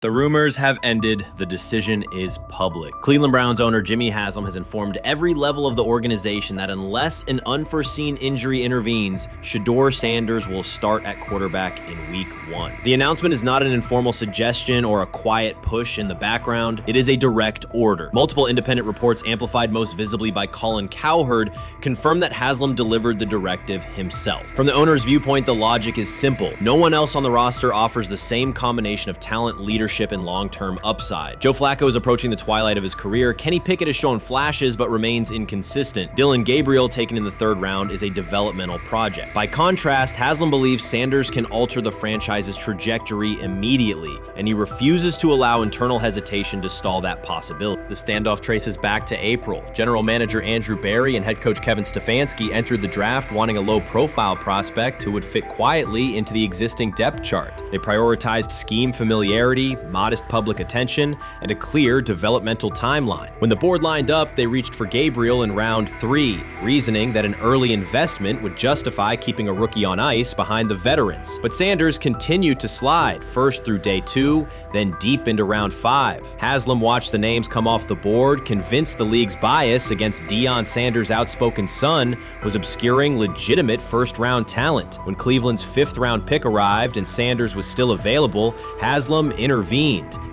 The rumors have ended. The decision is public. Cleveland Browns owner Jimmy Haslam has informed every level of the organization that unless an unforeseen injury intervenes, Shedeur Sanders will start at quarterback in week 1. The announcement is not an informal suggestion or a quiet push in the background. It is a direct order. Multiple independent reports, amplified most visibly by Colin Cowherd, confirm that Haslam delivered the directive himself. From the owner's viewpoint, the logic is simple. No one else on the roster offers the same combination of talent, leadership, and long-term upside. Joe Flacco is approaching the twilight of his career. Kenny Pickett has shown flashes but remains inconsistent. Dillon Gabriel, taken in the 3rd round, is a developmental project. By contrast, Haslam believes Sanders can alter the franchise's trajectory immediately, and he refuses to allow internal hesitation to stall that possibility. The standoff traces back to April. General manager Andrew Berry and head coach Kevin Stefanski entered the draft wanting a low-profile prospect who would fit quietly into the existing depth chart. They prioritized scheme familiarity, modest public attention, and a clear developmental timeline. When the board lined up, they reached for Gabriel in round 3, reasoning that an early investment would justify keeping a rookie on ice behind the veterans. But Sanders continued to slide, first through day 2, then deep into round 5. Haslam watched the names come off the board, convinced the league's bias against Deion Sanders' outspoken son was obscuring legitimate first-round talent. When Cleveland's 5th-round pick arrived and Sanders was still available, Haslam intervened.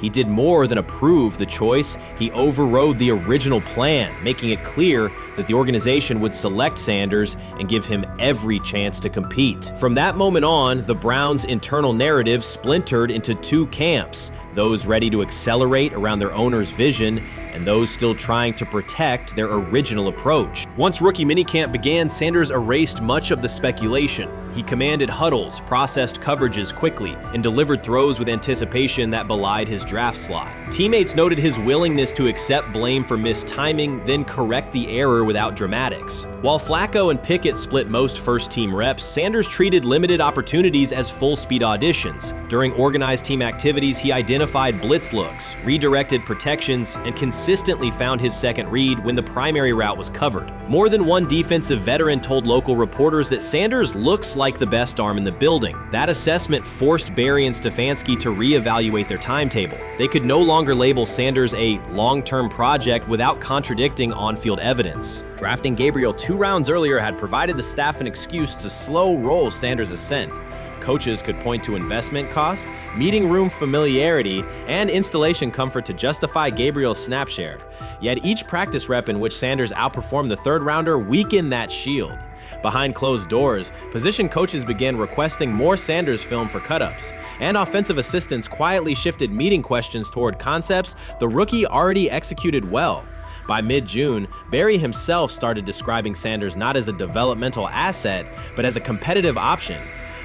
He did more than approve the choice, he overrode the original plan, making it clear that the organization would select Sanders and give him every chance to compete. From that moment on, the Browns' internal narrative splintered into 2 camps, those ready to accelerate around their owner's vision and those still trying to protect their original approach. Once rookie minicamp began, Sanders erased much of the speculation. He commanded huddles, processed coverages quickly, and delivered throws with anticipation that belied his draft slot. Teammates noted his willingness to accept blame for missed timing, then correct the error without dramatics. While Flacco and Pickett split most first-team reps, Sanders treated limited opportunities as full-speed auditions. During organized team activities, he identified blitz looks, redirected protections, and consistently found his second read when the primary route was covered. More than one defensive veteran told local reporters that Sanders looks like the best arm in the building. That assessment forced Berry and Stefanski to reevaluate their timetable. They could no longer label Sanders a long-term project without contradicting on-field evidence. Drafting Gabriel 2 rounds earlier had provided the staff an excuse to slow roll Sanders' ascent. Coaches could point to investment cost, meeting room familiarity, and installation comfort to justify Gabriel's snap share. Yet each practice rep in which Sanders outperformed the 3rd rounder weakened that shield. Behind closed doors, position coaches began requesting more Sanders film for cut-ups, and offensive assistants quietly shifted meeting questions toward concepts the rookie already executed well. By mid-June, Berry himself started describing Sanders not as a developmental asset, but as a competitive option.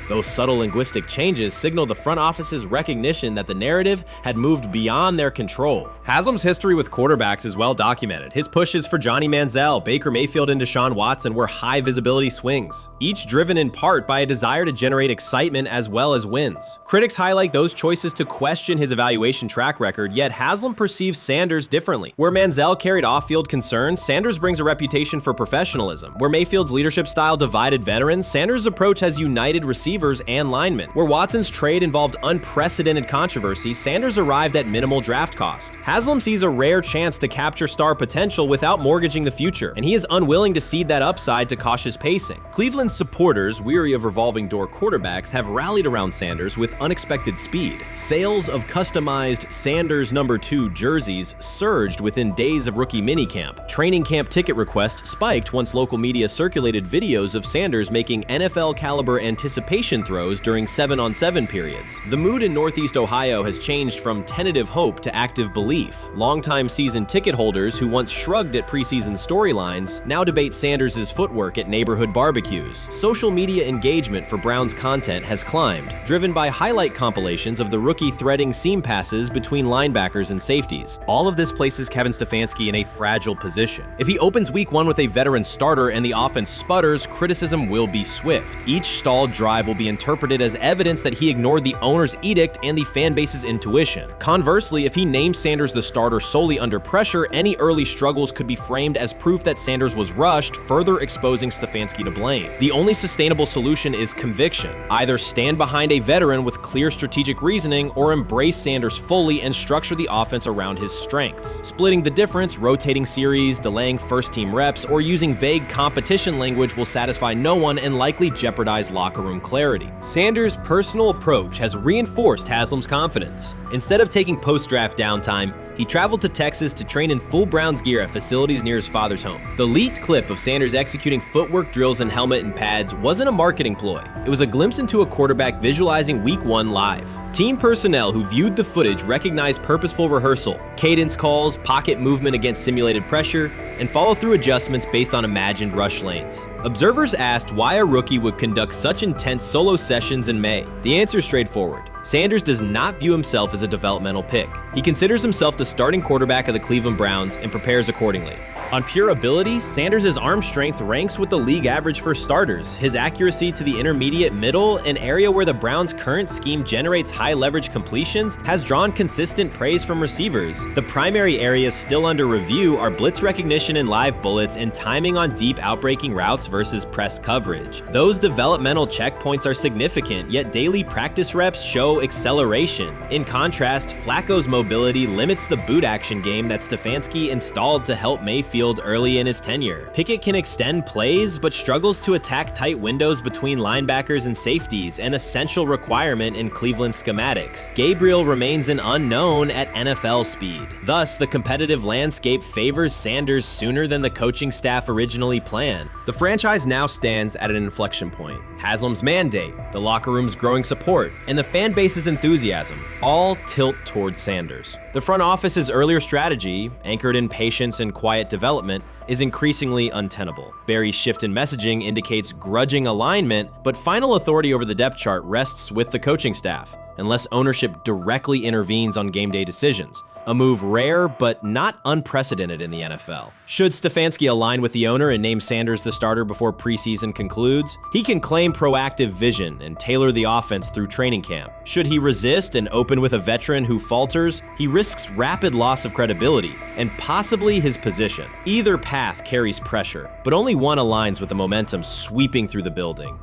Those subtle linguistic changes signal the front office's recognition that the narrative had moved beyond their control. Haslam's history with quarterbacks is well documented. His pushes for Johnny Manziel, Baker Mayfield, and Deshaun Watson were high-visibility swings, each driven in part by a desire to generate excitement as well as wins. Critics highlight those choices to question his evaluation track record, yet Haslam perceives Sanders differently. Where Manziel carried off-field concerns, Sanders brings a reputation for professionalism. Where Mayfield's leadership style divided veterans, Sanders' approach has united receivers and linemen. Where Watson's trade involved unprecedented controversy, Sanders arrived at minimal draft cost. Haslam sees a rare chance to capture star potential without mortgaging the future, and he is unwilling to cede that upside to cautious pacing. Cleveland's supporters, weary of revolving door quarterbacks, have rallied around Sanders with unexpected speed. Sales of customized Sanders number 2 jerseys surged within days of rookie minicamp. Training camp ticket requests spiked once local media circulated videos of Sanders making NFL-caliber anticipation throws during 7-on-7 periods. The mood in Northeast Ohio has changed from tentative hope to active belief. Longtime season ticket holders who once shrugged at preseason storylines now debate Sanders' footwork at neighborhood barbecues. Social media engagement for Browns content has climbed, driven by highlight compilations of the rookie threading seam passes between linebackers and safeties. All of this places Kevin Stefanski in a fragile position. If he opens week 1 with a veteran starter and the offense sputters, criticism will be swift. Each stalled drive will will be interpreted as evidence that he ignored the owner's edict and the fan base's intuition. Conversely, if he names Sanders the starter solely under pressure, any early struggles could be framed as proof that Sanders was rushed, further exposing Stefanski to blame. The only sustainable solution is conviction. Either stand behind a veteran with clear strategic reasoning or embrace Sanders fully and structure the offense around his strengths. Splitting the difference, rotating series, delaying first-team reps, or using vague competition language will satisfy no one and likely jeopardize locker room clarity. Sanders' personal approach has reinforced Haslam's confidence. Instead of taking post-draft downtime, he traveled to Texas to train in full Browns gear at facilities near his father's home. The leaked clip of Sanders executing footwork drills in helmet and pads wasn't a marketing ploy. It was a glimpse into a quarterback visualizing Week 1 live. Team personnel who viewed the footage recognized purposeful rehearsal, cadence calls, pocket movement against simulated pressure, and follow-through adjustments based on imagined rush lanes. Observers asked why a rookie would conduct such intense solo sessions in May. The answer is straightforward. Sanders does not view himself as a developmental pick. He considers himself the starting quarterback of the Cleveland Browns and prepares accordingly. On pure ability, Sanders' arm strength ranks with the league average for starters. His accuracy to the intermediate middle, an area where the Browns' current scheme generates high-leverage completions, has drawn consistent praise from receivers. The primary areas still under review are blitz recognition and live bullets and timing on deep outbreaking routes versus press coverage. Those developmental checkpoints are significant, yet daily practice reps show acceleration. In contrast, Flacco's mobility limits the boot action game that Stefanski installed to help Mayfield early in his tenure. Pickett can extend plays, but struggles to attack tight windows between linebackers and safeties, an essential requirement in Cleveland schematics. Gabriel remains an unknown at NFL speed. Thus, the competitive landscape favors Sanders sooner than the coaching staff originally planned. The franchise now stands at an inflection point. Haslam's mandate, the locker room's growing support, and the fan base's enthusiasm all tilt towards Sanders. The front office's earlier strategy, anchored in patience and quiet development, is increasingly untenable. Barry's shift in messaging indicates grudging alignment, but final authority over the depth chart rests with the coaching staff, unless ownership directly intervenes on game day decisions. A move rare, but not unprecedented in the NFL. Should Stefanski align with the owner and name Sanders the starter before preseason concludes, he can claim proactive vision and tailor the offense through training camp. Should he resist and open with a veteran who falters, he risks rapid loss of credibility and possibly his position. Either path carries pressure, but only one aligns with the momentum sweeping through the building.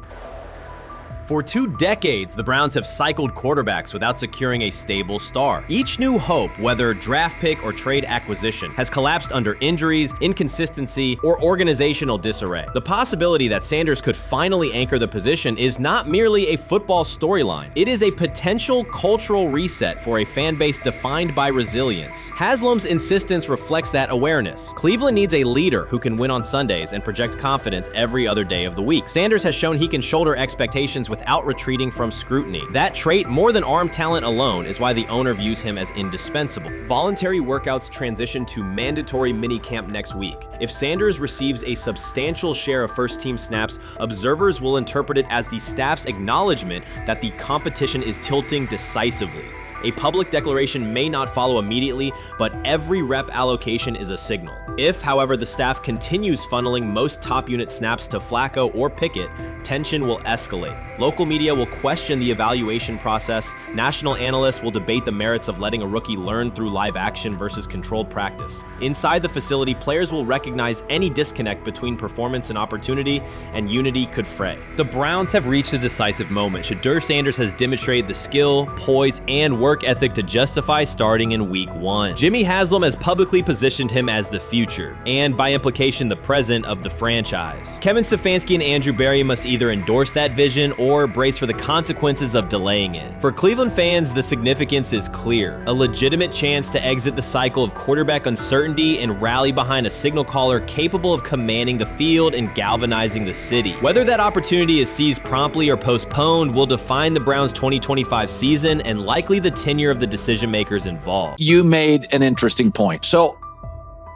For 2 decades, the Browns have cycled quarterbacks without securing a stable star. Each new hope, whether draft pick or trade acquisition, has collapsed under injuries, inconsistency, or organizational disarray. The possibility that Sanders could finally anchor the position is not merely a football storyline. It is a potential cultural reset for a fan base defined by resilience. Haslam's insistence reflects that awareness. Cleveland needs a leader who can win on Sundays and project confidence every other day of the week. Sanders has shown he can shoulder expectations without retreating from scrutiny. That trait, more than arm talent alone, is why the owner views him as indispensable. Voluntary workouts transition to mandatory minicamp next week. If Sanders receives a substantial share of first-team snaps, observers will interpret it as the staff's acknowledgement that the competition is tilting decisively. A public declaration may not follow immediately, but every rep allocation is a signal. If, however, the staff continues funneling most top unit snaps to Flacco or Pickett, tension will escalate. Local media will question the evaluation process. National analysts will debate the merits of letting a rookie learn through live action versus controlled practice. Inside the facility, players will recognize any disconnect between performance and opportunity, and unity could fray. The Browns have reached a decisive moment. Shedeur Sanders has demonstrated the skill, poise, and work ethic to justify starting in Week 1. Jimmy Haslam has publicly positioned him as the future, and by implication the present, of the franchise. Kevin Stefanski and Andrew Barry must either endorse that vision or brace for the consequences of delaying it. For Cleveland fans, the significance is clear. A legitimate chance to exit the cycle of quarterback uncertainty and rally behind a signal caller capable of commanding the field and galvanizing the city. Whether that opportunity is seized promptly or postponed will define the Browns' 2025 season and likely the tenure of the decision makers involved. You made an interesting point. So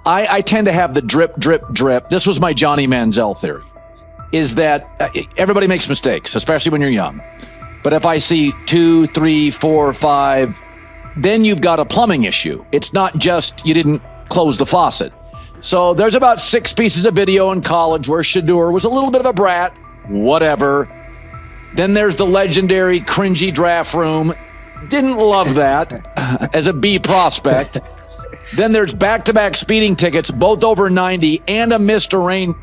I tend to have the drip, drip, drip. This was my Johnny Manziel theory, is that everybody makes mistakes, especially when you're young. But if I see 2, 3, 4, 5, then you've got a plumbing issue. It's not just you didn't close the faucet. So there's about 6 pieces of video in college where Shedeur was a little bit of a brat, whatever. Then there's the legendary cringy draft room. Didn't love that as a B prospect. Then there's back-to-back speeding tickets, both over 90, and a missed arraignment.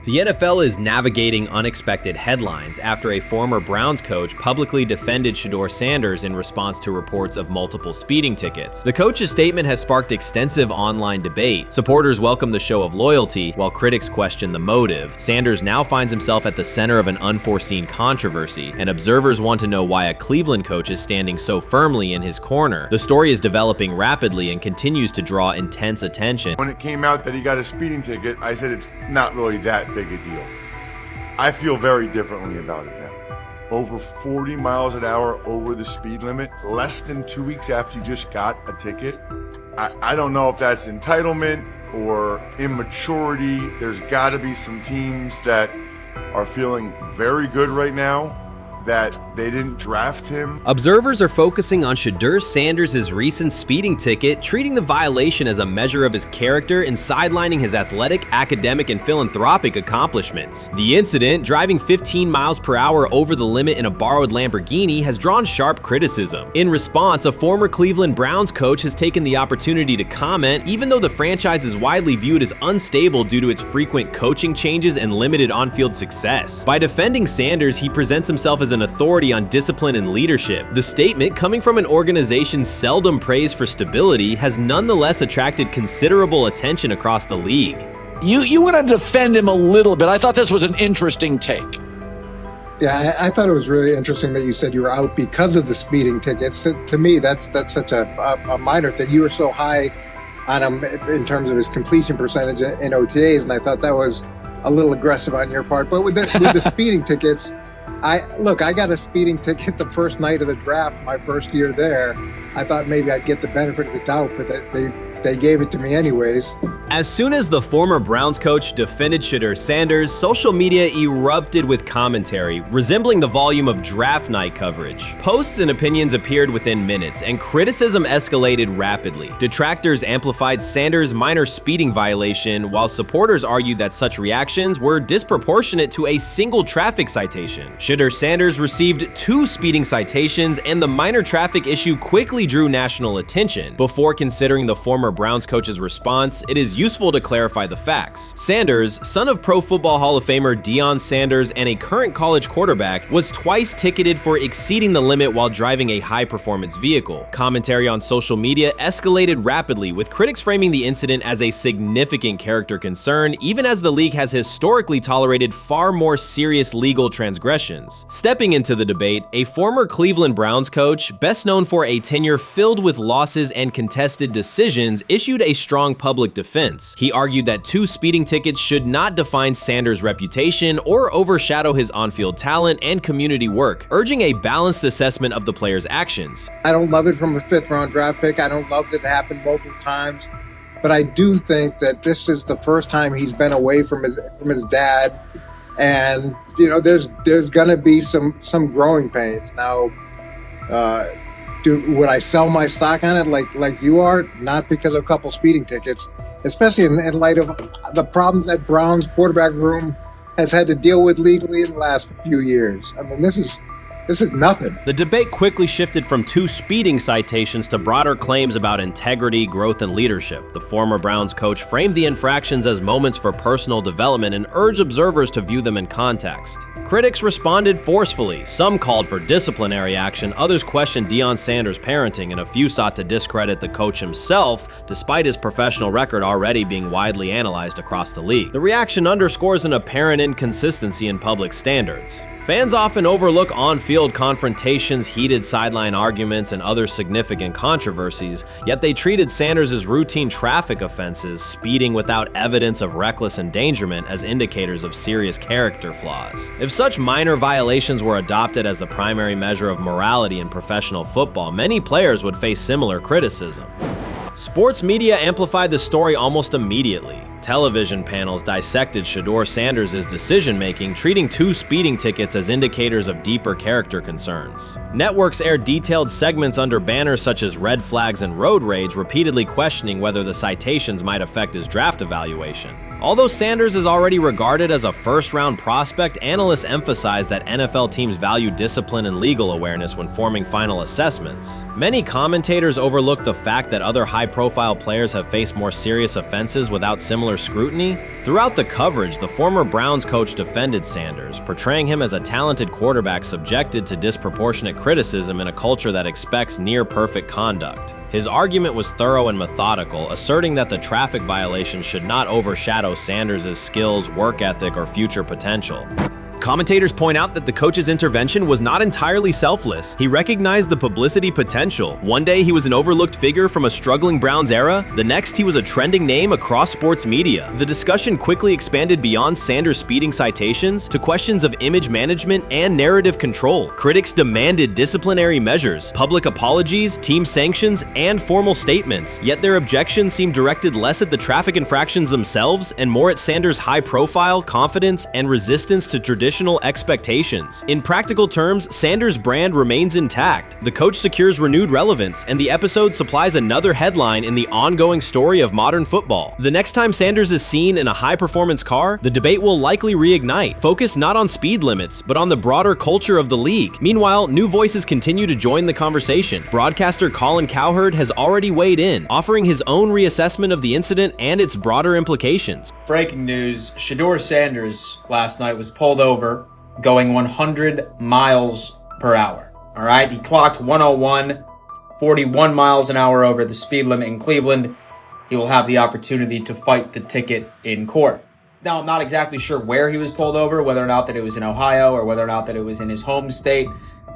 The NFL is navigating unexpected headlines after a former Browns coach publicly defended Shedeur Sanders in response to reports of multiple speeding tickets. The coach's statement has sparked extensive online debate. Supporters welcome the show of loyalty, while critics question the motive. Sanders now finds himself at the center of an unforeseen controversy, and observers want to know why a Cleveland coach is standing so firmly in his corner. The story is developing rapidly and continues to draw intense attention. When it came out that he got a speeding ticket, I said it's not really that big a deal. I feel very differently about it now. Over 40 miles an hour over the speed limit, less than 2 weeks after you just got a ticket. I don't know if that's entitlement or immaturity. There's got to be some teams that are feeling very good right now that they didn't draft him. Observers are focusing on Shedeur Sanders' recent speeding ticket, treating the violation as a measure of his character and sidelining his athletic, academic, and philanthropic accomplishments. The incident, driving 15 miles per hour over the limit in a borrowed Lamborghini, has drawn sharp criticism. In response, a former Cleveland Browns coach has taken the opportunity to comment, even though the franchise is widely viewed as unstable due to its frequent coaching changes and limited on-field success. By defending Sanders, he presents himself as an authority on discipline and leadership. The statement, coming from an organization seldom praised for stability, has nonetheless attracted considerable attention across the league. You want to defend him a little bit. I thought this was an interesting take. Yeah, I thought it was really interesting that you said you were out because of the speeding tickets. To me, that's such a minor thing. You were so high on him in terms of his completion percentage in OTAs, and I thought that was a little aggressive on your part. But with the speeding tickets, I got a speeding ticket the first night of the draft, my first year there. I thought maybe I'd get the benefit of the doubt, but they gave it to me anyways. As soon as the former Browns coach defended Shedeur Sanders, social media erupted with commentary, resembling the volume of draft night coverage. Posts and opinions appeared within minutes, and criticism escalated rapidly. Detractors amplified Sanders' minor speeding violation, while supporters argued that such reactions were disproportionate to a single traffic citation. Shedeur Sanders received 2 speeding citations, and the minor traffic issue quickly drew national attention. Before considering the former Browns coach's response, it is useful to clarify the facts. Sanders, son of Pro Football Hall of Famer Deion Sanders and a current college quarterback, was twice ticketed for exceeding the limit while driving a high-performance vehicle. Commentary on social media escalated rapidly, with critics framing the incident as a significant character concern, even as the league has historically tolerated far more serious legal transgressions. Stepping into the debate, a former Cleveland Browns coach, best known for a tenure filled with losses and contested decisions, issued a strong public defense. He argued that 2 speeding tickets should not define Sanders' reputation or overshadow his on-field talent and community work, urging a balanced assessment of the player's actions. I don't love it from a 5th-round draft pick. I don't love that it happened multiple times, but I do think that this is the first time he's been away from his dad, and there's gonna be some growing pains now. Would I sell my stock on it like you are? Not because of a couple speeding tickets, especially in light of the problems that Brown's quarterback room has had to deal with legally in the last few years. I mean, this is nothing. The debate quickly shifted from 2 speeding citations to broader claims about integrity, growth, and leadership. The former Browns coach framed the infractions as moments for personal development and urged observers to view them in context. Critics responded forcefully. Some called for disciplinary action, others questioned Deion Sanders' parenting, and a few sought to discredit the coach himself, despite his professional record already being widely analyzed across the league. The reaction underscores an apparent inconsistency in public standards. Fans often overlook on-field confrontations, heated sideline arguments, and other significant controversies, yet they treated Sanders' routine traffic offenses, speeding without evidence of reckless endangerment, as indicators of serious character flaws. If such minor violations were adopted as the primary measure of morality in professional football, many players would face similar criticism. Sports media amplified the story almost immediately. Television panels dissected Shedeur Sanders' decision-making, treating 2 speeding tickets as indicators of deeper character concerns. Networks aired detailed segments under banners such as red flags and road rage, repeatedly questioning whether the citations might affect his draft evaluation. Although Sanders is already regarded as a first-round prospect, analysts emphasize that NFL teams value discipline and legal awareness when forming final assessments. Many commentators overlook the fact that other high-profile players have faced more serious offenses without similar scrutiny. Throughout the coverage, the former Browns coach defended Sanders, portraying him as a talented quarterback subjected to disproportionate criticism in a culture that expects near-perfect conduct. His argument was thorough and methodical, asserting that the traffic violation should not overshadow Sanders' skills, work ethic, or future potential. Commentators point out that the coach's intervention was not entirely selfless. He recognized the publicity potential. One day he was an overlooked figure from a struggling Browns era, the next he was a trending name across sports media. The discussion quickly expanded beyond Sanders' speeding citations to questions of image management and narrative control. Critics demanded disciplinary measures, public apologies, team sanctions, and formal statements, yet their objections seemed directed less at the traffic infractions themselves and more at Sanders' high profile, confidence, and resistance to traditional expectations. In practical terms, Sanders' brand remains intact. The coach secures renewed relevance, and the episode supplies another headline in the ongoing story of modern football. The next time Sanders is seen in a high-performance car, the debate will likely reignite, focused not on speed limits, but on the broader culture of the league. Meanwhile, new voices continue to join the conversation. Broadcaster Colin Cowherd has already weighed in, offering his own reassessment of the incident and its broader implications. Breaking news, Shedeur Sanders last night was pulled over going 100 miles per hour. All right, he clocked 101, 41 miles an hour over the speed limit in Cleveland. He will have the opportunity to fight the ticket in court. Now, I'm not exactly sure where he was pulled over, whether or not that it was in Ohio or whether or not that it was in his home state.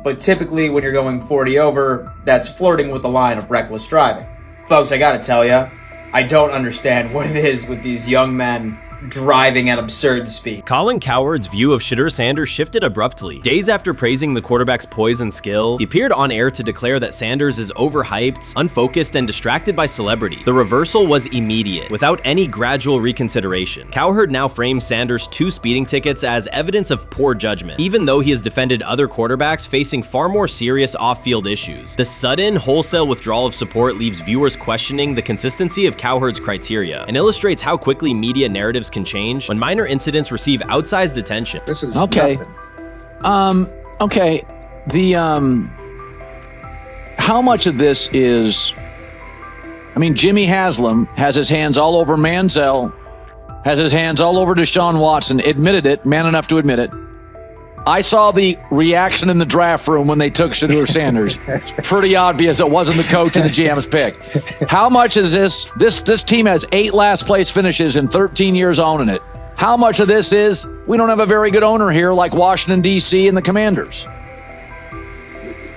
But typically when you're going 40 over, that's flirting with the line of reckless driving. Folks, I gotta tell you, I don't understand what it is with these young men driving at absurd speed. Colin Cowherd's view of Shedeur Sanders shifted abruptly. Days after praising the quarterback's poise and skill, he appeared on air to declare that Sanders is overhyped, unfocused, and distracted by celebrity. The reversal was immediate, without any gradual reconsideration. Cowherd now frames Sanders' 2 speeding tickets as evidence of poor judgment, even though he has defended other quarterbacks facing far more serious off-field issues. The sudden, wholesale withdrawal of support leaves viewers questioning the consistency of Cowherd's criteria and illustrates how quickly media narratives can change when minor incidents receive outsized attention. This is Okay. nothing. Okay. How much of this is, I mean, Jimmy Haslam has his hands all over Manziel, has his hands all over Deshaun Watson, admitted it, man enough to admit it. I saw the reaction in the draft room when they took Shedeur Sanders. Pretty obvious it wasn't the coach and the GM's pick. How much is this team has 8 last place finishes in 13 years owning it. How much of this is we don't have a very good owner here like Washington, D.C. and the Commanders?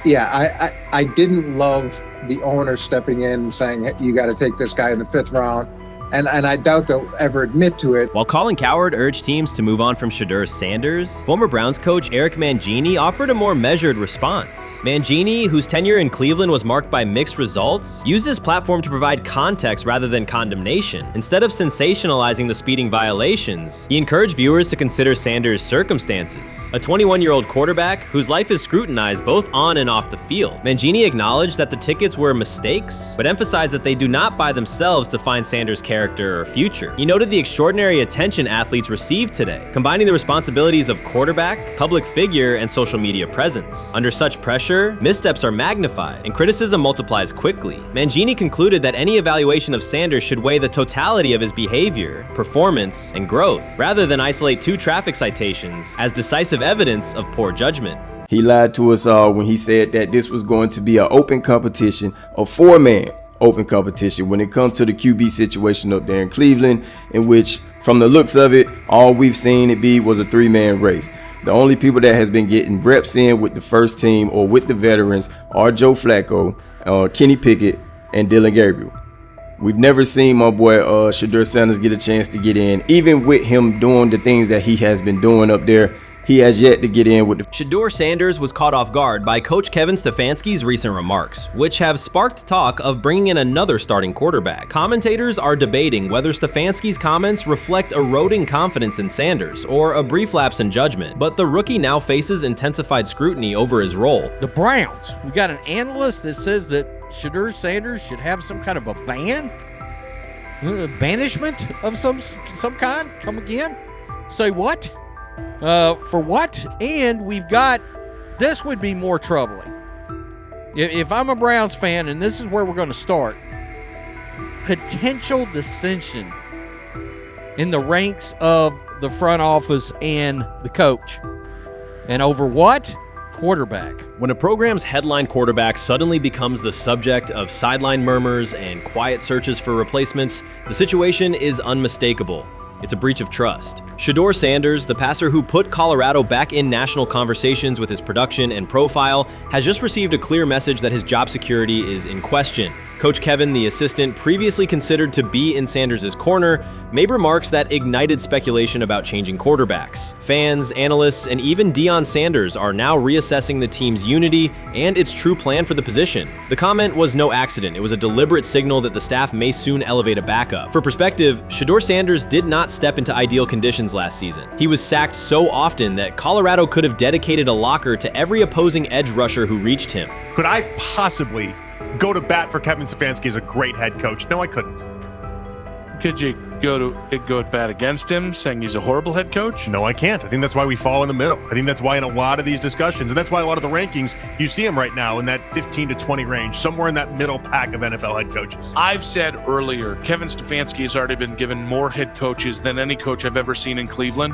Yeah, I didn't love the owner stepping in and saying, hey, you got to take this guy in the 5th round. And I doubt they'll ever admit to it. While Colin Cowherd urged teams to move on from Shedeur Sanders, former Browns coach Eric Mangini offered a more measured response. Mangini, whose tenure in Cleveland was marked by mixed results, used his platform to provide context rather than condemnation. Instead of sensationalizing the speeding violations, he encouraged viewers to consider Sanders' circumstances. A 21-year-old quarterback whose life is scrutinized both on and off the field. Mangini acknowledged that the tickets were mistakes, but emphasized that they do not by themselves define Sanders' character or future. He noted the extraordinary attention athletes receive today, combining the responsibilities of quarterback, public figure, and social media presence. Under such pressure, missteps are magnified, and criticism multiplies quickly. Mangini concluded that any evaluation of Sanders should weigh the totality of his behavior, performance, and growth, rather than isolate 2 traffic citations as decisive evidence of poor judgment. He lied to us all when he said that this was going to be an open competition, a 4-man open competition when it comes to the QB situation up there in Cleveland, in which from the looks of it, all we've seen it be was a 3-man race. The only people that has been getting reps in with the first team or with the veterans are Joe Flacco, Kenny Pickett, and Dylan Gabriel. We've never seen my boy Shedeur Sanders get a chance to get in. Even with him doing the things that he has been doing up there, he has yet to get in with the... Shedeur Sanders was caught off guard by Coach Kevin Stefanski's recent remarks, which have sparked talk of bringing in another starting quarterback. Commentators are debating whether Stefanski's comments reflect eroding confidence in Sanders or a brief lapse in judgment, but the rookie now faces intensified scrutiny over his role. The Browns, we got an analyst that says that Shedeur Sanders should have some kind of a ban? Banishment of some kind? Come again? Say what? For what? And we've got, this would be more troubling. If I'm a Browns fan, and this is where we're going to start, potential dissension in the ranks of the front office and the coach. And over what? Quarterback. When a program's headline quarterback suddenly becomes the subject of sideline murmurs and quiet searches for replacements, the situation is unmistakable. It's a breach of trust. Shedeur Sanders, the passer who put Colorado back in national conversations with his production and profile, has just received a clear message that his job security is in question. Coach Kevin, the assistant previously considered to be in Sanders' corner, made remarks that ignited speculation about changing quarterbacks. Fans, analysts, and even Deion Sanders are now reassessing the team's unity and its true plan for the position. The comment was no accident. It was a deliberate signal that the staff may soon elevate a backup. For perspective, Shedeur Sanders did not step into ideal conditions last season. He was sacked so often that Colorado could have dedicated a locker to every opposing edge rusher who reached him. Could I possibly go to bat for Kevin Stefanski as a great head coach? No, I couldn't. Could you go at bat against him, saying he's a horrible head coach? No, I can't. I think that's why we fall in the middle. I think that's why in a lot of these discussions, and that's why a lot of the rankings, you see him right now in that 15 to 20 range, somewhere in that middle pack of NFL head coaches. I've said earlier, Kevin Stefanski has already been given more head coaches than any coach I've ever seen in Cleveland.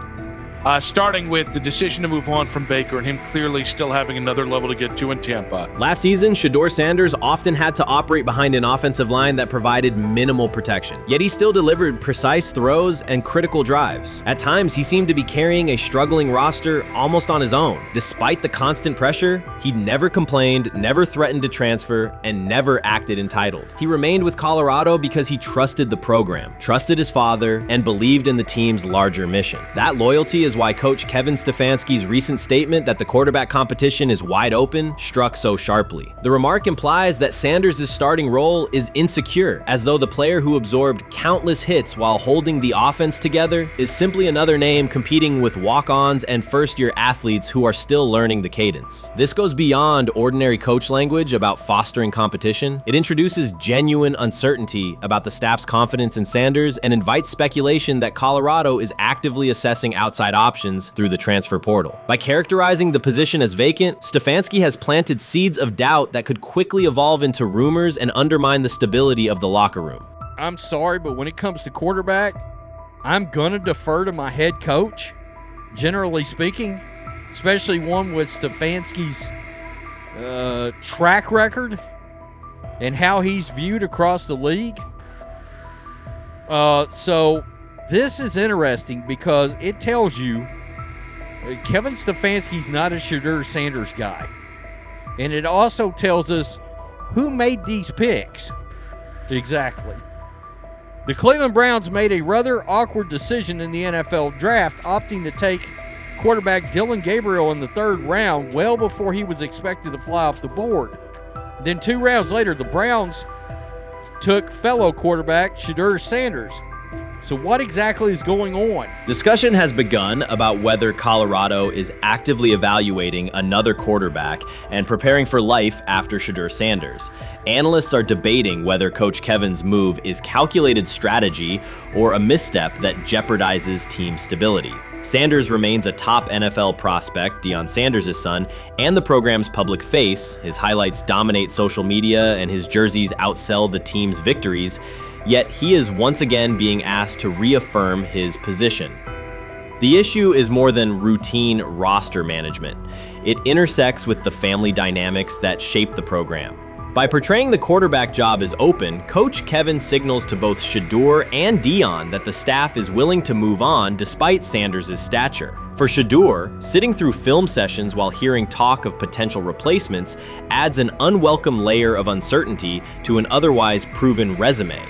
Starting with the decision to move on from Baker and him clearly still having another level to get to in Tampa. Last season, Shedeur Sanders often had to operate behind an offensive line that provided minimal protection. Yet he still delivered precise throws and critical drives. At times, he seemed to be carrying a struggling roster almost on his own. Despite the constant pressure, he never complained, never threatened to transfer, and never acted entitled. He remained with Colorado because he trusted the program, trusted his father, and believed in the team's larger mission. That loyalty is why Coach Kevin Stefanski's recent statement that the quarterback competition is wide open struck so sharply. The remark implies that Sanders' starting role is insecure, as though the player who absorbed countless hits while holding the offense together is simply another name competing with walk-ons and first-year athletes who are still learning the cadence. This goes beyond ordinary coach language about fostering competition. It introduces genuine uncertainty about the staff's confidence in Sanders and invites speculation that Colorado is actively assessing outside options through the transfer portal. By characterizing the position as vacant, Stefanski has planted seeds of doubt that could quickly evolve into rumors and undermine the stability of the locker room. I'm sorry, but when it comes to quarterback, I'm going to defer to my head coach, generally speaking, especially one with Stefanski's track record and how he's viewed across the league. So this is interesting because it tells you Kevin Stefanski's not a Shedeur Sanders guy. And it also tells us who made these picks. Exactly. The Cleveland Browns made a rather awkward decision in the NFL draft, opting to take quarterback Dylan Gabriel in the 3rd round, well before he was expected to fly off the board. Then 2 rounds later, the Browns took fellow quarterback Shedeur Sanders. So what exactly is going on? Discussion has begun about whether Colorado is actively evaluating another quarterback and preparing for life after Shedeur Sanders. Analysts are debating whether Coach Kevin's move is calculated strategy or a misstep that jeopardizes team stability. Sanders remains a top NFL prospect, Deion Sanders' son, and the program's public face. His highlights dominate social media and his jerseys outsell the team's victories. Yet he is once again being asked to reaffirm his position. The issue is more than routine roster management. It intersects with the family dynamics that shape the program. By portraying the quarterback job as open, Coach Kevin signals to both Shedeur and Deion that the staff is willing to move on despite Sanders' stature. For Shedeur, sitting through film sessions while hearing talk of potential replacements adds an unwelcome layer of uncertainty to an otherwise proven resume.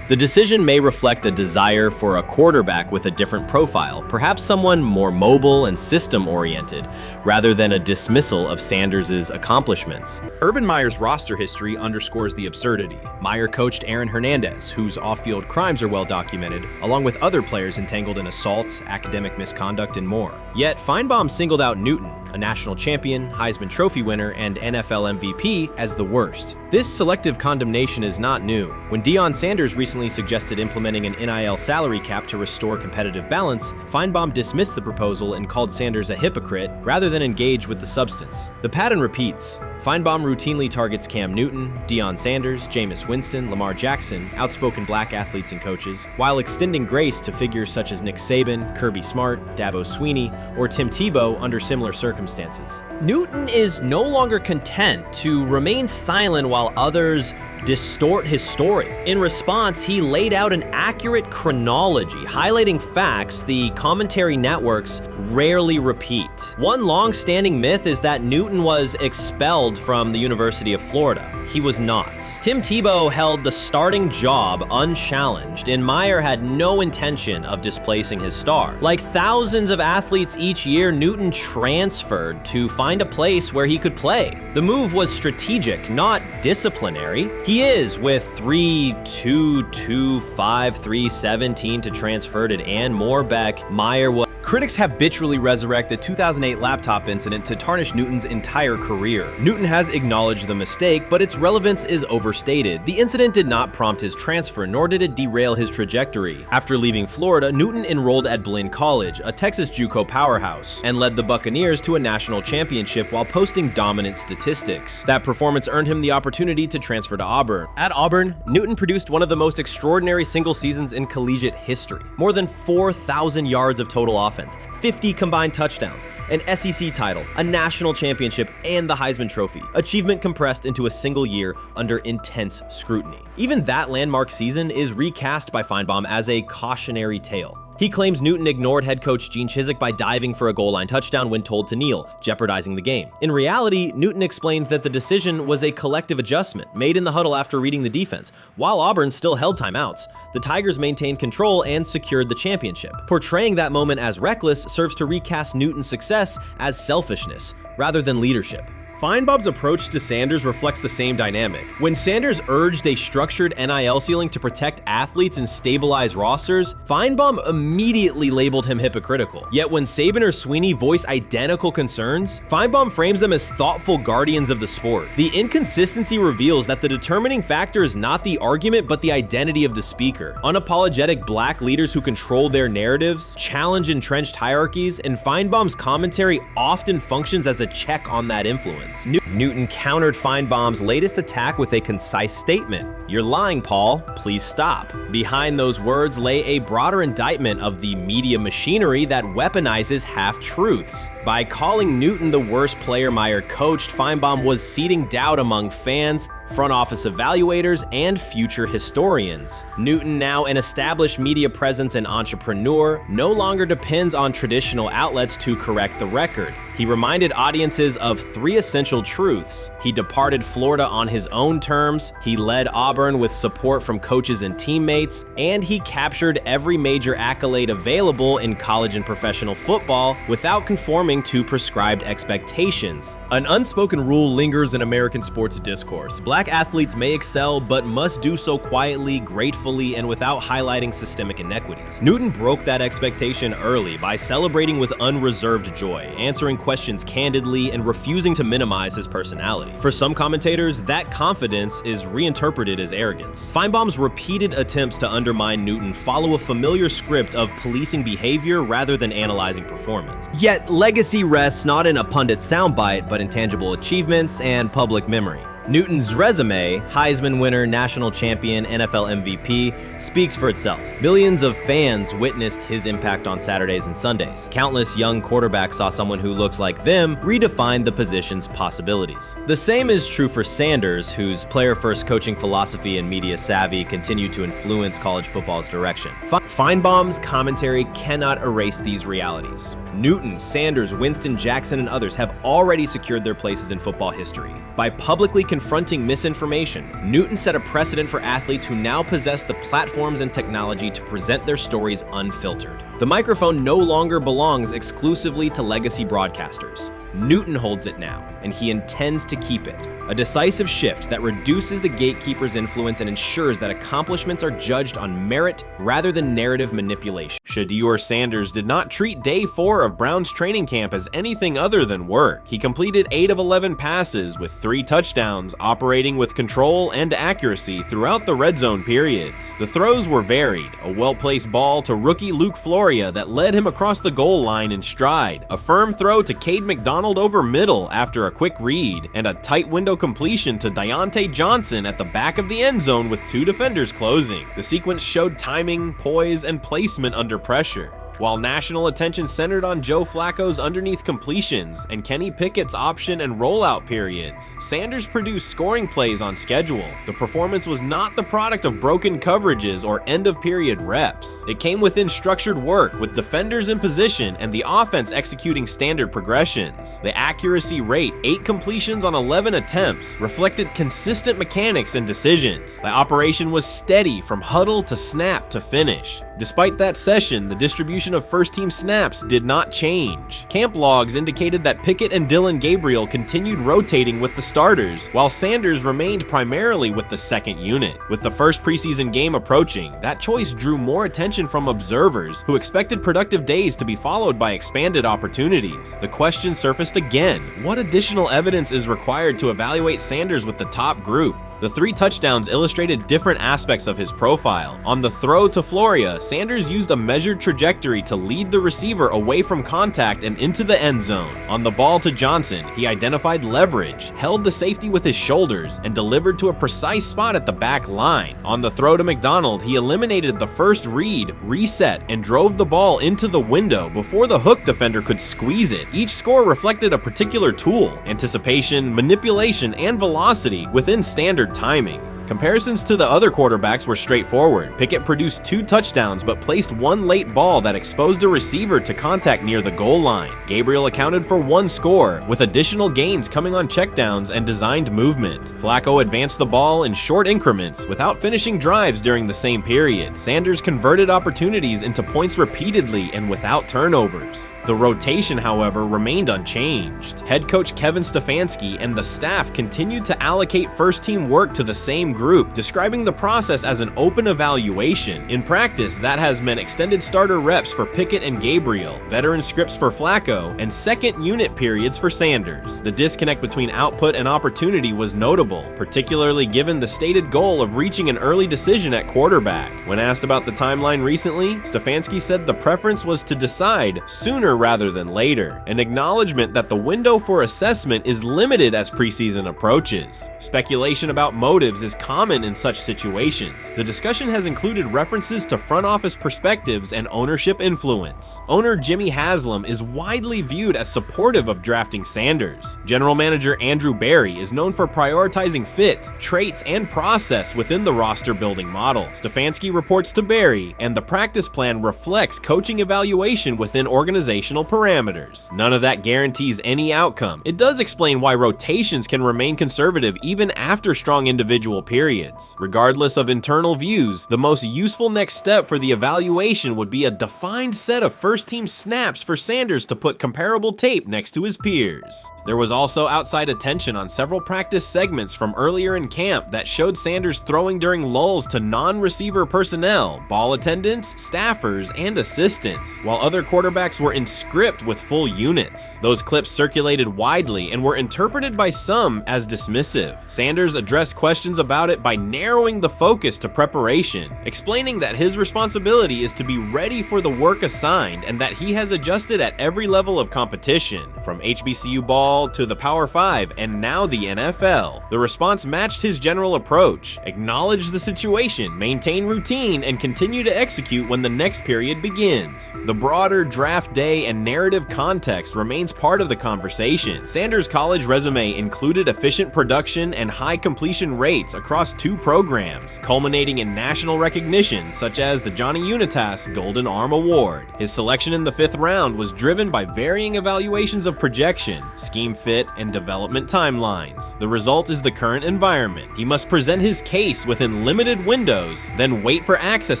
The decision may reflect a desire for a quarterback with a different profile, perhaps someone more mobile and system-oriented, rather than a dismissal of Sanders' accomplishments. Urban Meyer's roster history underscores the absurdity. Meyer coached Aaron Hernandez, whose off-field crimes are well documented, along with other players entangled in assaults, academic misconduct, and more. Yet Feinbaum singled out Newton, a national champion, Heisman Trophy winner, and NFL MVP as the worst. This selective condemnation is not new. When Deion Sanders recently suggested implementing an NIL salary cap to restore competitive balance, Feinbaum dismissed the proposal and called Sanders a hypocrite rather than engage with the substance. The pattern repeats. Feinbaum routinely targets Cam Newton, Deion Sanders, Jameis Winston, Lamar Jackson, outspoken black athletes and coaches, while extending grace to figures such as Nick Saban, Kirby Smart, Dabo Swinney, or Tim Tebow under similar circumstances. Newton is no longer content to remain silent while others distort his story. In response, he laid out an accurate chronology, highlighting facts the commentary networks rarely repeat. One long-standing myth is that Newton was expelled from the University of Florida. He was not. Tim Tebow held the starting job unchallenged, and Meyer had no intention of displacing his star. Like thousands of athletes each year, Newton transferred to find a place where he could play. The move was strategic, not disciplinary. He is with 3-2-2-5-3-17 to transfer to and Moorbeck. Meyer was. Critics habitually resurrect the 2008 laptop incident to tarnish Newton's entire career. Newton has acknowledged the mistake, but its relevance is overstated. The incident did not prompt his transfer, nor did it derail his trajectory. After leaving Florida, Newton enrolled at Blinn College, a Texas JUCO powerhouse, and led the Buccaneers to a national championship while posting dominant statistics. That performance earned him the opportunity to transfer to Auburn. At Auburn, Newton produced one of the most extraordinary single seasons in collegiate history. More than 4,000 yards of total offense, 50 combined touchdowns, an SEC title, a national championship, and the Heisman Trophy. Achievement compressed into a single year under intense scrutiny. Even that landmark season is recast by Feinbaum as a cautionary tale. He claims Newton ignored head coach Gene Chizik by diving for a goal line touchdown when told to kneel, jeopardizing the game. In reality, Newton explained that the decision was a collective adjustment made in the huddle after reading the defense. While Auburn still held timeouts, the Tigers maintained control and secured the championship. Portraying that moment as reckless serves to recast Newton's success as selfishness rather than leadership. Feinbaum's approach to Sanders reflects the same dynamic. When Sanders urged a structured NIL ceiling to protect athletes and stabilize rosters, Feinbaum immediately labeled him hypocritical. Yet when Saban or Swinney voice identical concerns, Feinbaum frames them as thoughtful guardians of the sport. The inconsistency reveals that the determining factor is not the argument but the identity of the speaker. Unapologetic black leaders who control their narratives, challenge entrenched hierarchies, and Feinbaum's commentary often functions as a check on that influence. Newton countered Feinbaum's latest attack with a concise statement. "You're lying, Paul. Please stop." Behind those words lay a broader indictment of the media machinery that weaponizes half-truths. By calling Newton the worst player Meyer coached, Feinbaum was seeding doubt among fans, front office evaluators, and future historians. Newton, now an established media presence and entrepreneur, no longer depends on traditional outlets to correct the record. He reminded audiences of three essential truths. He departed Florida on his own terms, he led Auburn with support from coaches and teammates, and he captured every major accolade available in college and professional football without conforming to prescribed expectations. An unspoken rule lingers in American sports discourse. Black athletes may excel, but must do so quietly, gratefully, and without highlighting systemic inequities. Newton broke that expectation early by celebrating with unreserved joy, answering questions candidly, and refusing to minimize his personality. For some commentators, that confidence is reinterpreted as arrogance. Feinbaum's repeated attempts to undermine Newton follow a familiar script of policing behavior rather than analyzing performance. Yet, legacy rests not in a pundit soundbite, but in tangible achievements and public memory. Newton's resume, Heisman winner, national champion, NFL MVP, speaks for itself. Millions of fans witnessed his impact on Saturdays and Sundays. Countless young quarterbacks saw someone who looked like them redefine the position's possibilities. The same is true for Sanders, whose player-first coaching philosophy and media savvy continue to influence college football's direction. Feinbaum's commentary cannot erase these realities. Newton, Sanders, Winston, Jackson, and others have already secured their places in football history. By publicly confronting misinformation, Newton set a precedent for athletes who now possess the platforms and technology to present their stories unfiltered. The microphone no longer belongs exclusively to legacy broadcasters. Newton holds it now, and he intends to keep it. A decisive shift that reduces the gatekeeper's influence and ensures that accomplishments are judged on merit rather than narrative manipulation. Shedeur Sanders did not treat day 4 of Brown's training camp as anything other than work. He completed 8 of 11 passes with 3 touchdowns, operating with control and accuracy throughout the red zone periods. The throws were varied, a well-placed ball to rookie Luke Floria that led him across the goal line in stride, a firm throw to Cade McDonald over middle after a quick read, and a tight window completion to Deontay Johnson at the back of the end zone with 2 defenders closing. The sequence showed timing, poise, and placement under pressure. While national attention centered on Joe Flacco's underneath completions and Kenny Pickett's option and rollout periods, Sanders produced scoring plays on schedule. The performance was not the product of broken coverages or end-of-period reps. It came within structured work, with defenders in position and the offense executing standard progressions. The accuracy rate, 8 completions on 11 attempts, reflected consistent mechanics and decisions. The operation was steady from huddle to snap to finish. Despite that session, the distribution of first-team snaps did not change. Camp logs indicated that Pickett and Dillon Gabriel continued rotating with the starters, while Sanders remained primarily with the second unit. With the first preseason game approaching, that choice drew more attention from observers who expected productive days to be followed by expanded opportunities. The question surfaced again: what additional evidence is required to evaluate Sanders with the top group? The 3 touchdowns illustrated different aspects of his profile. On the throw to Floria, Sanders used a measured trajectory to lead the receiver away from contact and into the end zone. On the ball to Johnson, he identified leverage, held the safety with his shoulders, and delivered to a precise spot at the back line. On the throw to McDonald, he eliminated the first read, reset, and drove the ball into the window before the hook defender could squeeze it. Each score reflected a particular tool: anticipation, manipulation, and velocity within standard timing. Comparisons to the other quarterbacks were straightforward. Pickett produced 2 touchdowns but placed 1 late ball that exposed a receiver to contact near the goal line. Gabriel accounted for 1 score, with additional gains coming on checkdowns and designed movement. Flacco advanced the ball in short increments without finishing drives during the same period. Sanders converted opportunities into points repeatedly and without turnovers. The rotation, however, remained unchanged. Head coach Kevin Stefanski and the staff continued to allocate first-team work to the same group, describing the process as an open evaluation. In practice, that has meant extended starter reps for Pickett and Gabriel, veteran scripts for Flacco, and second unit periods for Sanders. The disconnect between output and opportunity was notable, particularly given the stated goal of reaching an early decision at quarterback. When asked about the timeline recently, Stefanski said the preference was to decide sooner rather than later, an acknowledgement that the window for assessment is limited as preseason approaches. Speculation about motives is common in such situations. The discussion has included references to front office perspectives and ownership influence. Owner Jimmy Haslam is widely viewed as supportive of drafting Sanders. General manager Andrew Berry is known for prioritizing fit, traits, and process within the roster building model. Stefanski reports to Berry, and the practice plan reflects coaching evaluation within organizational parameters. None of that guarantees any outcome. It does explain why rotations can remain conservative even after strong individual periods. Regardless of internal views, the most useful next step for the evaluation would be a defined set of first-team snaps for Sanders to put comparable tape next to his peers. There was also outside attention on several practice segments from earlier in camp that showed Sanders throwing during lulls to non-receiver personnel, ball attendants, staffers, and assistants, while other quarterbacks were in script with full units. Those clips circulated widely and were interpreted by some as dismissive. Sanders addressed questions about it by narrowing the focus to preparation, explaining that his responsibility is to be ready for the work assigned and that he has adjusted at every level of competition, from HBCU ball to the Power 5 and now the NFL. The response matched his general approach: acknowledge the situation, maintain routine, and continue to execute when the next period begins. The broader draft day and narrative context remains part of the conversation. Sanders' college resume included efficient production and high completion rates across across 2 programs, culminating in national recognition such as the Johnny Unitas Golden Arm Award. His selection in the 5th round was driven by varying evaluations of projection, scheme fit, and development timelines. The result is the current environment. He must present his case within limited windows, then wait for access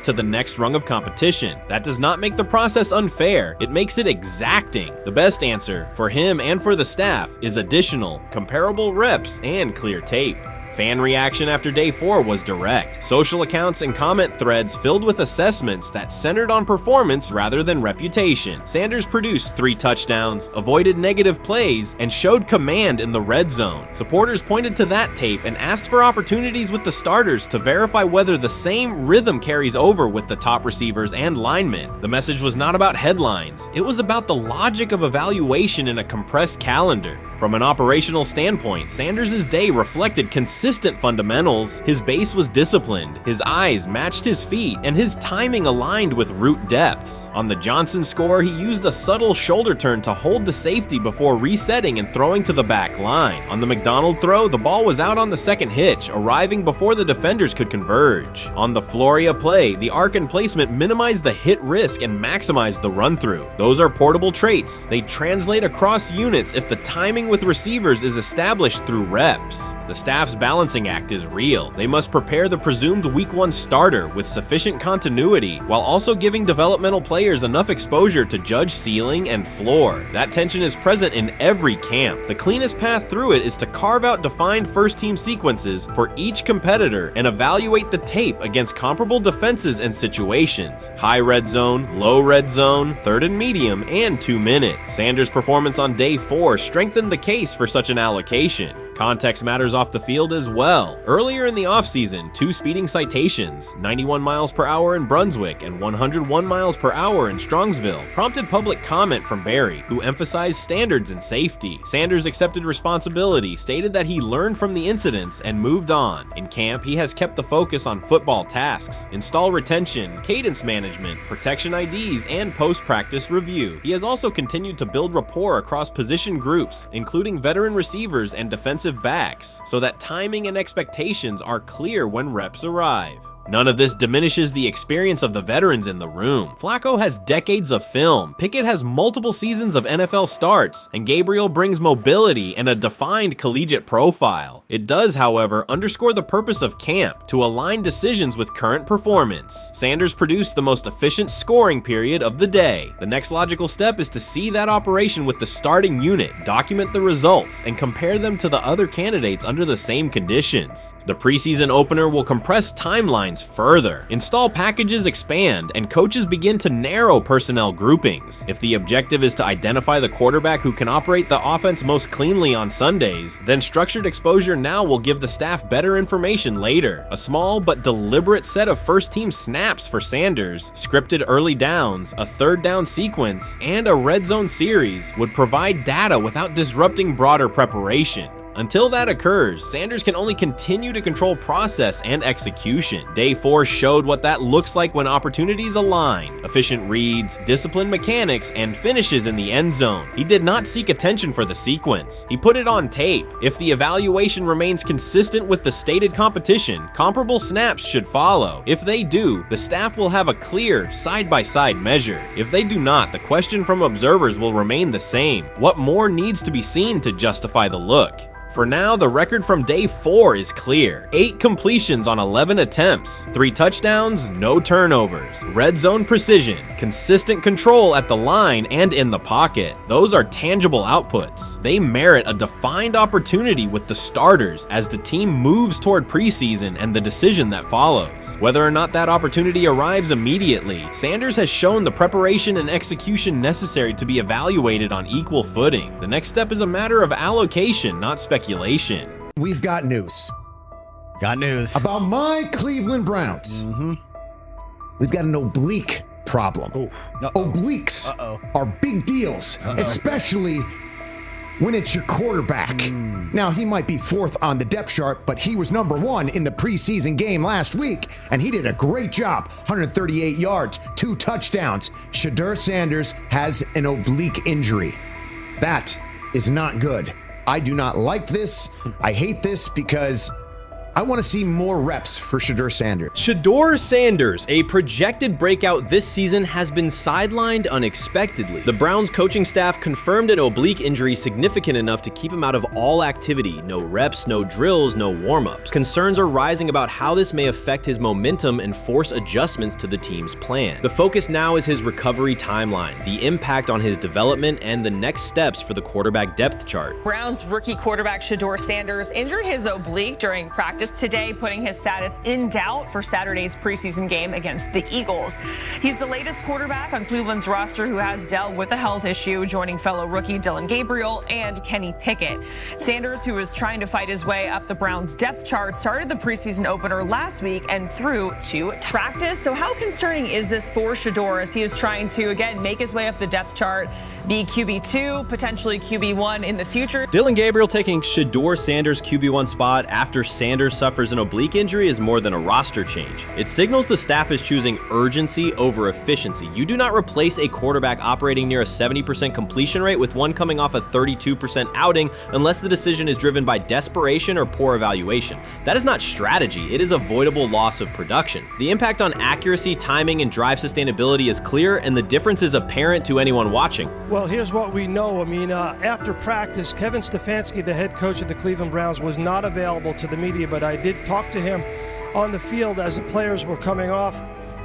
to the next rung of competition. That does not make the process unfair, it makes it exacting. The best answer, for him and for the staff, is additional, comparable reps and clear tape. Fan reaction after day 4 was direct. Social accounts and comment threads filled with assessments that centered on performance rather than reputation. Sanders produced 3 touchdowns, avoided negative plays, and showed command in the red zone. Supporters pointed to that tape and asked for opportunities with the starters to verify whether the same rhythm carries over with the top receivers and linemen. The message was not about headlines. It was about the logic of evaluation in a compressed calendar. From an operational standpoint, Sanders' day reflected consistent fundamentals. His base was disciplined, his eyes matched his feet, and his timing aligned with route depths. On the Johnson score, he used a subtle shoulder turn to hold the safety before resetting and throwing to the back line. On the McDonald throw, the ball was out on the second hitch, arriving before the defenders could converge. On the Floria play, the arc and placement minimized the hit risk and maximized the run-through. Those are portable traits. They translate across units if the timing with receivers is established through reps. The staff's balancing act is real. They must prepare the presumed week 1 starter with sufficient continuity while also giving developmental players enough exposure to judge ceiling and floor. That tension is present in every camp. The cleanest path through it is to carve out defined first-team sequences for each competitor and evaluate the tape against comparable defenses and situations. High red zone, low red zone, 3rd and medium, and 2-minute. Sanders' performance on day 4 strengthened the case for such an allocation. Context matters off the field as well. Earlier in the offseason, 2 speeding citations, 91 miles per hour in Brunswick and 101 miles per hour in Strongsville, prompted public comment from Barry, who emphasized standards and safety. Sanders accepted responsibility, stated that he learned from the incidents and moved on. In camp, he has kept the focus on football tasks, install retention, cadence management, protection IDs, and post-practice review. He has also continued to build rapport across position groups, including veteran receivers and defensive backs, so that timing and expectations are clear when reps arrive. None of this diminishes the experience of the veterans in the room. Flacco has decades of film, Pickett has multiple seasons of NFL starts, and Gabriel brings mobility and a defined collegiate profile. It does, however, underscore the purpose of camp, to align decisions with current performance. Sanders produced the most efficient scoring period of the day. The next logical step is to see that operation with the starting unit, document the results, and compare them to the other candidates under the same conditions. The preseason opener will compress timelines further. Install packages expand, and coaches begin to narrow personnel groupings. If the objective is to identify the quarterback who can operate the offense most cleanly on Sundays, then structured exposure now will give the staff better information later. A small but deliberate set of first-team snaps for Sanders, scripted early downs, a 3rd down sequence, and a red zone series would provide data without disrupting broader preparation. Until that occurs, Sanders can only continue to control process and execution. Day 4 showed what that looks like when opportunities align. Efficient reads, disciplined mechanics, and finishes in the end zone. He did not seek attention for the sequence. He put it on tape. If the evaluation remains consistent with the stated competition, comparable snaps should follow. If they do, the staff will have a clear, side-by-side measure. If they do not, the question from observers will remain the same. What more needs to be seen to justify the look? For now, the record from day 4 is clear. 8 completions on 11 attempts, 3 touchdowns, no turnovers, red zone precision, consistent control at the line and in the pocket. Those are tangible outputs. They merit a defined opportunity with the starters as the team moves toward preseason and the decision that follows. Whether or not that opportunity arrives immediately, Sanders has shown the preparation and execution necessary to be evaluated on equal footing. The next step is a matter of allocation, not speculation. We've got news. Got news. About my Cleveland Browns. We've got an oblique problem. Obliques are big deals, especially when it's your quarterback. Now, he might be 4th on the depth chart, but he was number 1 in the preseason game last week, and he did a great job. 138 yards, 2 touchdowns. Shedeur Sanders has an oblique injury. That is not good. I do not like this. I hate this because I want to see more reps for Shedeur Sanders. Shedeur Sanders, a projected breakout this season, has been sidelined unexpectedly. The Browns coaching staff confirmed an oblique injury significant enough to keep him out of all activity. No reps, no drills, no warm-ups. Concerns are rising about how this may affect his momentum and force adjustments to the team's plan. The focus now is his recovery timeline, the impact on his development, and the next steps for the quarterback depth chart. Browns rookie quarterback Shedeur Sanders injured his oblique during practice today, putting his status in doubt for Saturday's preseason game against the Eagles. He's the latest quarterback on Cleveland's roster who has dealt with a health issue, joining fellow rookie Dillon Gabriel and Kenny Pickett. Sanders, who is trying to fight his way up the Browns depth chart, started the preseason opener last week and threw 2 practice. So how concerning is this for Shedeur as he is trying to, again, make his way up the depth chart, be QB2, potentially QB1 in the future? Dillon Gabriel taking Shedeur Sanders' QB1 spot after Sanders suffers an oblique injury is more than a roster change. It signals the staff is choosing urgency over efficiency. You do not replace a quarterback operating near a 70% completion rate with one coming off a 32% outing unless the decision is driven by desperation or poor evaluation. That is not strategy, it is avoidable loss of production. The impact on accuracy, timing, and drive sustainability is clear, and the difference is apparent to anyone watching. Well, here's what we know. I mean, after practice, Kevin Stefanski, the head coach of the Cleveland Browns, was not available to the media, but I did talk to him on the field as the players were coming off,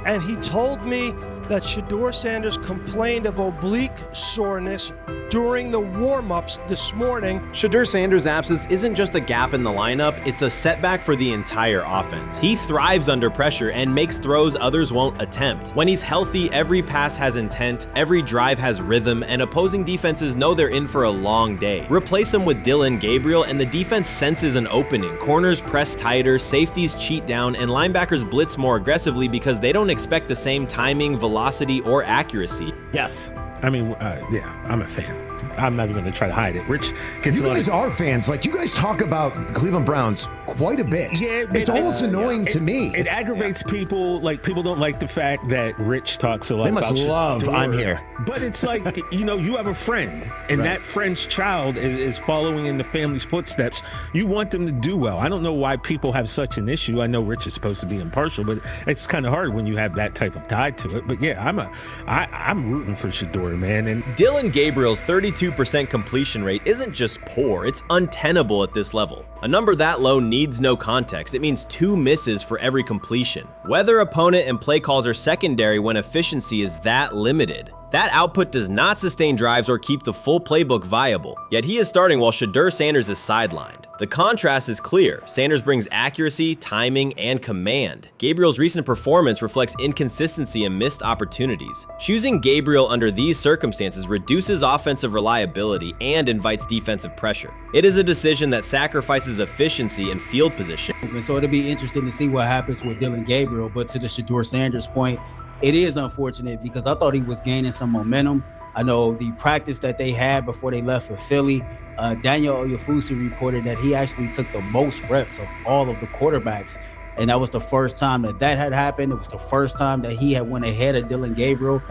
and he told me that Shedeur Sanders complained of oblique soreness during the warm-ups this morning. Shedeur Sanders' absence isn't just a gap in the lineup, it's a setback for the entire offense. He thrives under pressure and makes throws others won't attempt. When he's healthy, every pass has intent, every drive has rhythm, and opposing defenses know they're in for a long day. Replace him with Dillon Gabriel and the defense senses an opening. Corners press tighter, safeties cheat down, and linebackers blitz more aggressively because they don't expect the same timing, velocity, or accuracy. Yes. I mean, yeah, I'm a fan. I'm not even going to try to hide it. Rich gets You guys are fans. Like, you guys talk about Cleveland Browns quite a bit. Yeah, it's almost annoying to me. It aggravates people. Like, people don't like the fact that Rich talks a lot They about must love Shedeur. I'm here. But it's like, you know, you have a friend, and that friend's child is following in the family's footsteps. You want them to do well. I don't know why people have such an issue. I know Rich is supposed to be impartial, but it's kind of hard when you have that type of tie to it. But yeah, I'm rooting for Shedeur, man. And Dillon Gabriel's 32% completion rate isn't just poor, it's untenable at this level. A number that low needs no context. It means 2 misses for every completion. Weather, opponent, and play calls are secondary when efficiency is that limited. That output does not sustain drives or keep the full playbook viable, yet he is starting while Shedeur Sanders is sidelined. The contrast is clear. Sanders brings accuracy, timing, and command. Gabriel's recent performance reflects inconsistency and missed opportunities. Choosing Gabriel under these circumstances reduces offensive reliability and invites defensive pressure. It is a decision that sacrifices efficiency and field position. So it'll be interesting to see what happens with Dillon Gabriel, but to the Shedeur Sanders point, it is unfortunate because I thought he was gaining some momentum. I know the practice that they had before they left for Philly, Daniel Oyefusi reported that he actually took the most reps of all of the quarterbacks. And that was the first time that had happened. It was the first time that he had went ahead of Dillon Gabriel,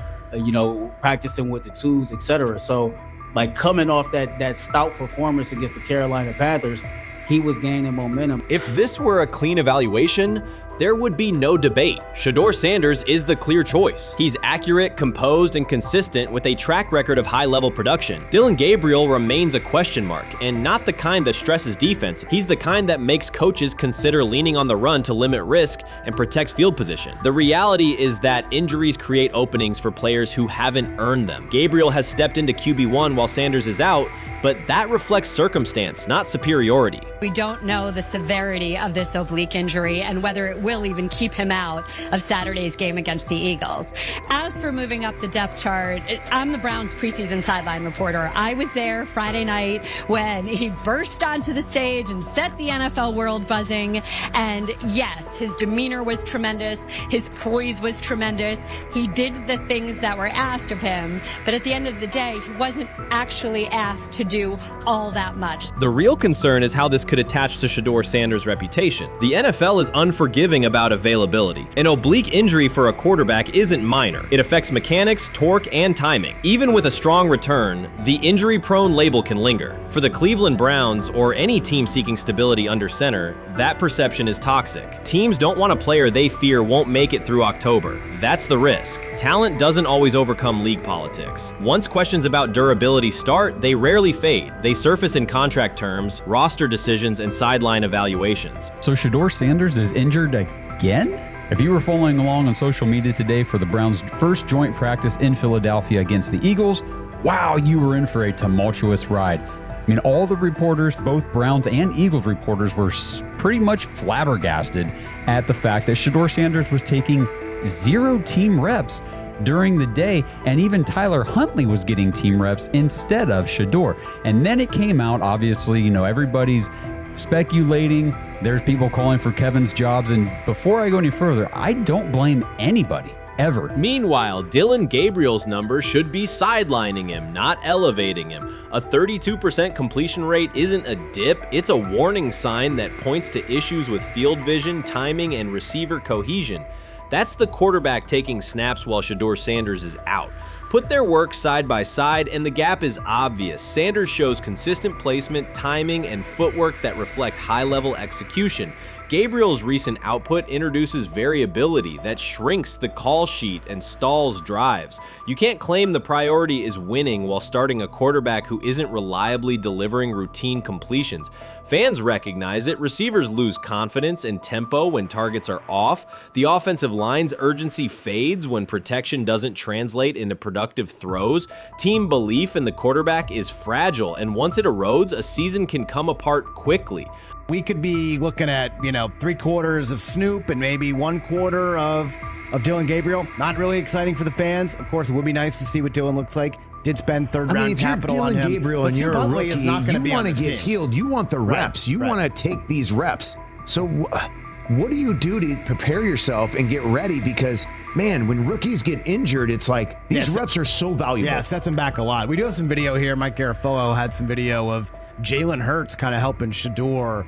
practicing with the twos, etc. So like coming off that stout performance against the Carolina Panthers, he was gaining momentum. If this were a clean evaluation, there would be no debate. Shedeur Sanders is the clear choice. He's accurate, composed, and consistent with a track record of high-level production. Dillon Gabriel remains a question mark, and not the kind that stresses defense. He's the kind that makes coaches consider leaning on the run to limit risk and protect field position. The reality is that injuries create openings for players who haven't earned them. Gabriel has stepped into QB1 while Sanders is out, but that reflects circumstance, not superiority. We don't know the severity of this oblique injury and whether it will even keep him out of Saturday's game against the Eagles. As for moving up the depth chart, I'm the Browns preseason sideline reporter. I was there Friday night when he burst onto the stage and set the NFL world buzzing. And yes, his demeanor was tremendous. His poise was tremendous. He did the things that were asked of him. But at the end of the day, he wasn't actually asked to do all that much. The real concern is how this could attach to Shedeur Sanders' reputation. The NFL is unforgiving something about availability. An oblique injury for a quarterback isn't minor. It affects mechanics, torque, and timing. Even with a strong return, the injury-prone label can linger. For the Cleveland Browns, or any team seeking stability under center, that perception is toxic. Teams don't want a player they fear won't make it through October. That's the risk. Talent doesn't always overcome league politics. Once questions about durability start, they rarely fade. They surface in contract terms, roster decisions, and sideline evaluations. So Shedeur Sanders is injured again? If you were following along on social media today for the Browns' first joint practice in Philadelphia against the Eagles, wow, you were in for a tumultuous ride. I mean, all the reporters, both Browns and Eagles reporters, were pretty much flabbergasted at the fact that Shedeur Sanders was taking 0 team reps during the day, and even Tyler Huntley was getting team reps instead of Shedeur. And then it came out, obviously, everybody's speculating. There's people calling for Kevin's jobs, and before I go any further, I don't blame anybody. Ever. Meanwhile, Dillon Gabriel's numbers should be sidelining him, not elevating him. A 32% completion rate isn't a dip, it's a warning sign that points to issues with field vision, timing, and receiver cohesion. That's the quarterback taking snaps while Shedeur Sanders is out. Put their work side by side and the gap is obvious. Sanders shows consistent placement, timing, and footwork that reflect high-level execution. Gabriel's recent output introduces variability that shrinks the call sheet and stalls drives. You can't claim the priority is winning while starting a quarterback who isn't reliably delivering routine completions. Fans recognize it, receivers lose confidence and tempo when targets are off, the offensive line's urgency fades when protection doesn't translate into productive throws, team belief in the quarterback is fragile, and once it erodes, a season can come apart quickly. We could be looking at, 3/4 of Snoop and maybe 1/4 of Dillon Gabriel. Not really exciting for the fans. Of course, it would be nice to see what Dillon looks like. Did spend third-round capital on him. If you're Dillon Gabriel and you're a rookie, is not you be want to get healed. You want the reps. You want to take these reps. So what do you do to prepare yourself and get ready? Because, man, when rookies get injured, it's like these reps are so valuable. Yeah, sets them back a lot. We do have some video here. Mike Garafolo had some video of Jalen Hurts kind of helping Shedeur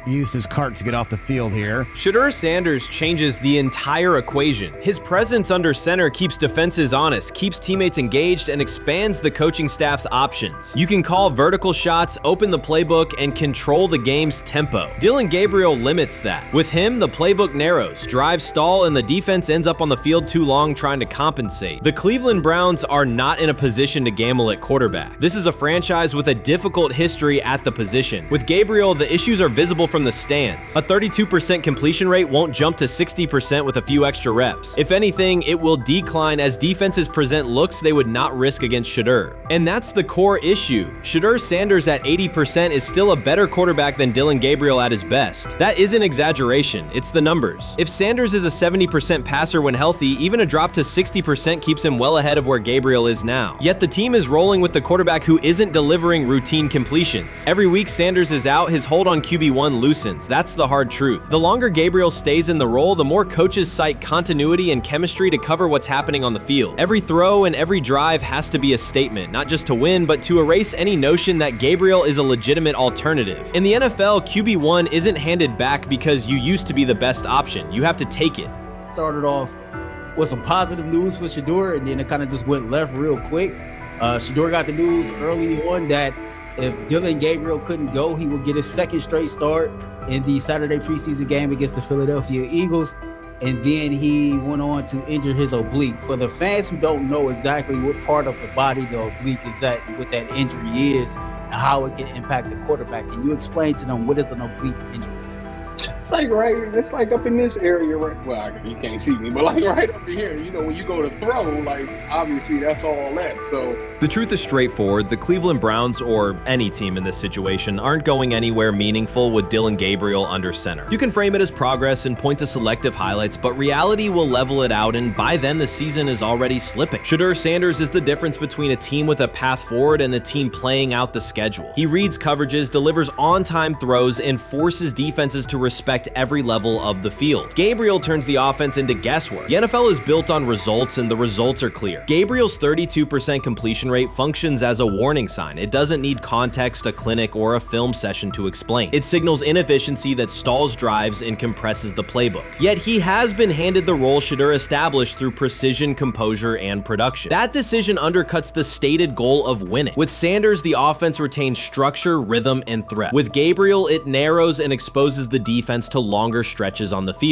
use his cart to get off the field here. Shedeur Sanders changes the entire equation. His presence under center keeps defenses honest, keeps teammates engaged, and expands the coaching staff's options. You can call vertical shots, open the playbook, and control the game's tempo. Dillon Gabriel limits that. With him, the playbook narrows, drives stall, and the defense ends up on the field too long trying to compensate. The Cleveland Browns are not in a position to gamble at quarterback. This is a franchise with a difficult history at the position. With Gabriel, the issues are visible from the stands. A 32% completion rate won't jump to 60% with a few extra reps. If anything, it will decline as defenses present looks they would not risk against Shedeur. And that's the core issue. Shedeur Sanders at 80% is still a better quarterback than Dillon Gabriel at his best. That isn't exaggeration, it's the numbers. If Sanders is a 70% passer when healthy, even a drop to 60% keeps him well ahead of where Gabriel is now. Yet the team is rolling with the quarterback who isn't delivering routine completions. Every week Sanders is out, his hold on QB1 loosens. That's the hard truth. The longer Gabriel stays in the role, the more coaches cite continuity and chemistry to cover what's happening on the field. Every throw and every drive has to be a statement, not just to win, but to erase any notion that Gabriel is a legitimate alternative. In the NFL, QB1 isn't handed back because you used to be the best option. You have to take it. Started off with some positive news for Shedeur, and then it kind of just went left real quick. Shedeur got the news early on that if Dillon Gabriel couldn't go, he would get his second straight start in the Saturday preseason game against the Philadelphia Eagles. And then he went on to injure his oblique. For the fans who don't know exactly what part of the body the oblique is at and what that injury is and how it can impact the quarterback, can you explain to them what is an oblique injury? It's like up in this area, right? Well, you can't see me, but like right up in here, when you go to throw, like obviously that's all that. So the truth is straightforward. The Cleveland Browns, or any team in this situation, aren't going anywhere meaningful with Dillon Gabriel under center. You can frame it as progress and point to selective highlights, but reality will level it out, and by then the season is already slipping. Shedeur Sanders is the difference between a team with a path forward and a team playing out the schedule. He reads coverages, delivers on-time throws, and forces defenses to respect affect every level of the field. Gabriel turns the offense into guesswork. The NFL is built on results, and the results are clear. Gabriel's 32% completion rate functions as a warning sign. It doesn't need context, a clinic, or a film session to explain. It signals inefficiency that stalls drives and compresses the playbook. Yet he has been handed the role Shedeur established through precision, composure, and production. That decision undercuts the stated goal of winning. With Sanders, the offense retains structure, rhythm, and threat. With Gabriel, it narrows and exposes the defense to longer stretches on the field.